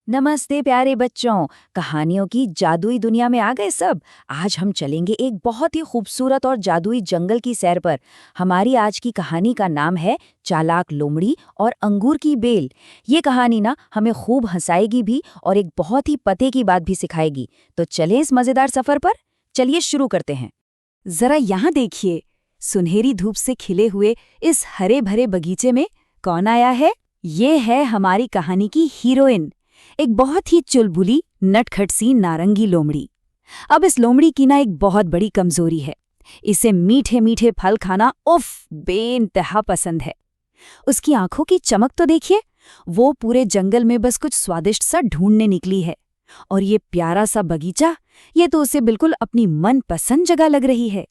नमस्ते प्यारे बच्चों। कहानियों की जादुई दुनिया में आ गए सब। आज हम चलेंगे एक बहुत ही खूबसूरत और जादुई जंगल की सैर पर। हमारी आज की कहानी का नाम है चालाक लोमड़ी और अंगूर की बेल। ये कहानी ना हमें खूब हंसाएगी भी और एक बहुत ही पते की बात भी सिखाएगी। तो चले इस मजेदार सफर पर। चलिए शुरू करते हैं। जरा यहाँ देखिए, सुनहरी धूप से खिले हुए इस हरे भरे बगीचे में कौन आया है? ये है हमारी कहानी की हीरोइन, एक बहुत ही चुलबुली नटखट सी नारंगी लोमड़ी। अब इस लोमड़ी की ना एक बहुत बड़ी कमजोरी है। इसे मीठे मीठे फल खाना उफ बेइंतहा पसंद है। उसकी आंखों की चमक तो देखिए, वो पूरे जंगल में बस कुछ स्वादिष्ट सा ढूंढने निकली है। और ये प्यारा सा बगीचा, ये तो उसे बिल्कुल अपनी मनपसंद जगह लग रही है।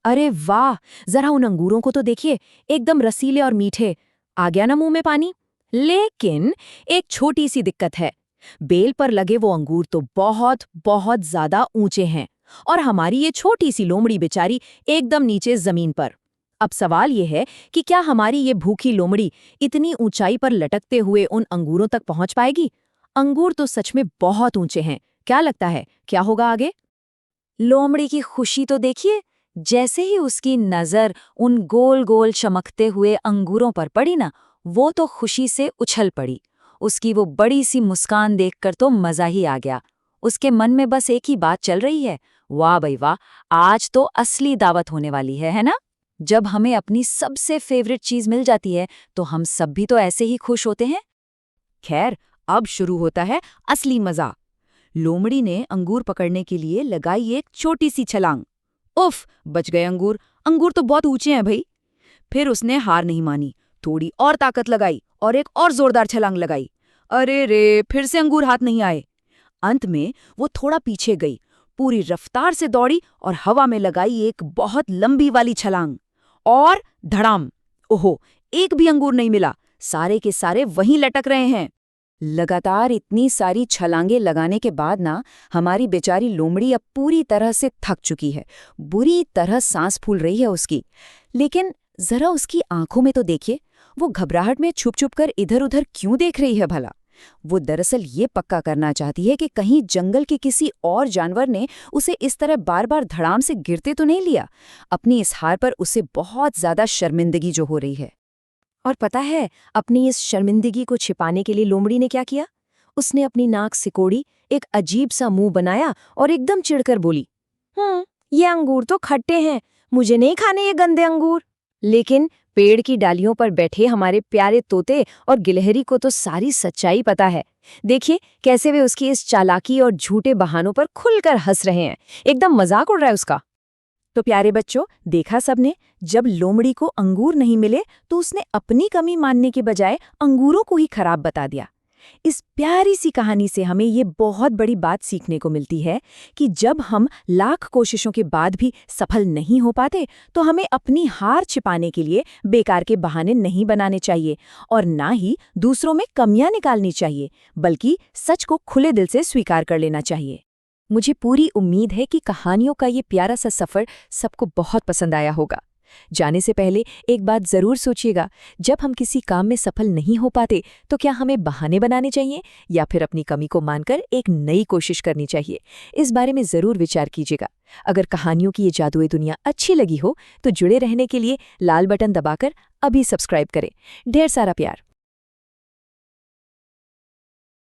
अरे वाह, जरा उन अंगूरों को तो देखिए, एकदम रसीले और मीठे। आ गया ना मुंह में पानी। लेकिन एक छोटी सी दिक्कत है। बेल पर लगे वो अंगूर तो बहुत बहुत ज्यादा ऊंचे हैं और हमारी ये छोटी सी लोमड़ी बेचारी एकदम नीचे जमीन पर। अब सवाल ये है कि क्या हमारी ये भूखी लोमड़ी इतनी ऊंचाई पर लटकते हुए उन अंगूरों तक पहुंच पाएगी? अंगूर तो सच में बहुत ऊंचे हैं। क्या लगता है, क्या होगा आगे? लोमड़ी की खुशी तो देखिए, जैसे ही उसकी नजर उन गोल गोल चमकते हुए अंगूरों पर पड़ी ना, वो तो खुशी से उछल पड़ी। उसकी वो बड़ी सी मुस्कान देखकर तो मजा ही आ गया। उसके मन में बस एक ही बात चल रही है, वाह भाई वाह, आज तो असली दावत होने वाली है ना? जब हमें अपनी सबसे फेवरेट चीज मिल जाती है तो हम सब भी तो ऐसे ही खुश होते हैं। खैर, अब शुरू होता है असली मजा। लोमड़ी ने अंगूर पकड़ने के लिए लगाई एक छोटी सी छलांग। उफ, बच गए अंगूर। अंगूर तो बहुत ऊंचे हैं भाई। फिर उसने हार नहीं मानी, थोड़ी और ताकत लगाई और एक और जोरदार छलांग लगाई। अरे रे, फिर से अंगूर हाथ नहीं आए। अंत में वो थोड़ा पीछे गई, पूरी रफ्तार से दौड़ी और हवा में लगाई एक बहुत लंबी वाली छलांग। और धड़ाम! ओहो, एक भी अंगूर नहीं मिला। सारे के सारे वहीं लटक रहे हैं। लगातार इतनी सारी छलांगे लगाने के बाद ना, हमारी बेचारी लोमड़ी अब पूरी तरह से थक चुकी है। बुरी तरह सांस फूल रही है उसकी। लेकिन जरा उसकी आंखों में तो देखिए, वो घबराहट में छुप छुप कर इधर उधर क्यों देख रही है भला? वो दरअसल ये पक्का करना चाहती है कि कहीं जंगल के किसी और जानवर ने उसे इस तरह बार बार धड़ाम से गिरते तो नहीं लिया। अपनी इस हार पर उसे बहुत ज्यादा शर्मिंदगी जो हो रही है। और पता है, अपनी इस शर्मिंदगी को छिपाने के लिए लोमड़ी ने क्या किया? उसने अपनी नाक सिकोड़ी, एक अजीब सा मुंह बनाया और एकदम चिढ़कर बोली, ये अंगूर तो खट्टे हैं, मुझे नहीं खाने ये गंदे अंगूर। लेकिन पेड़ की डालियों पर बैठे हमारे प्यारे तोते और गिलहरी को तो सारी सच्चाई पता है। देखिए कैसे वे उसकी इस चालाकी और झूठे बहानों पर खुलकर हंस रहे हैं। एकदम मजाक उड़ रहा है उसका। तो प्यारे बच्चों, देखा सबने, जब लोमड़ी को अंगूर नहीं मिले तो उसने अपनी कमी मानने के बजाय अंगूरों को ही खराब बता दिया। इस प्यारी सी कहानी से हमें ये बहुत बड़ी बात सीखने को मिलती है कि जब हम लाख कोशिशों के बाद भी सफल नहीं हो पाते तो हमें अपनी हार छिपाने के लिए बेकार के बहाने नहीं बनाने चाहिए और ना ही दूसरों में कमियां निकालनी चाहिए, बल्कि सच को खुले दिल से स्वीकार कर लेना चाहिए। मुझे पूरी उम्मीद है कि कहानियों का ये प्यारा सा सफ़र सबको बहुत पसंद आया होगा। जाने से पहले एक बात ज़रूर सोचिएगा, जब हम किसी काम में सफल नहीं हो पाते तो क्या हमें बहाने बनाने चाहिए या फिर अपनी कमी को मानकर एक नई कोशिश करनी चाहिए? इस बारे में ज़रूर विचार कीजिएगा। अगर कहानियों की ये जादुई दुनिया अच्छी लगी हो तो जुड़े रहने के लिए लाल बटन दबाकर अभी सब्सक्राइब करें। ढेर सारा प्यार।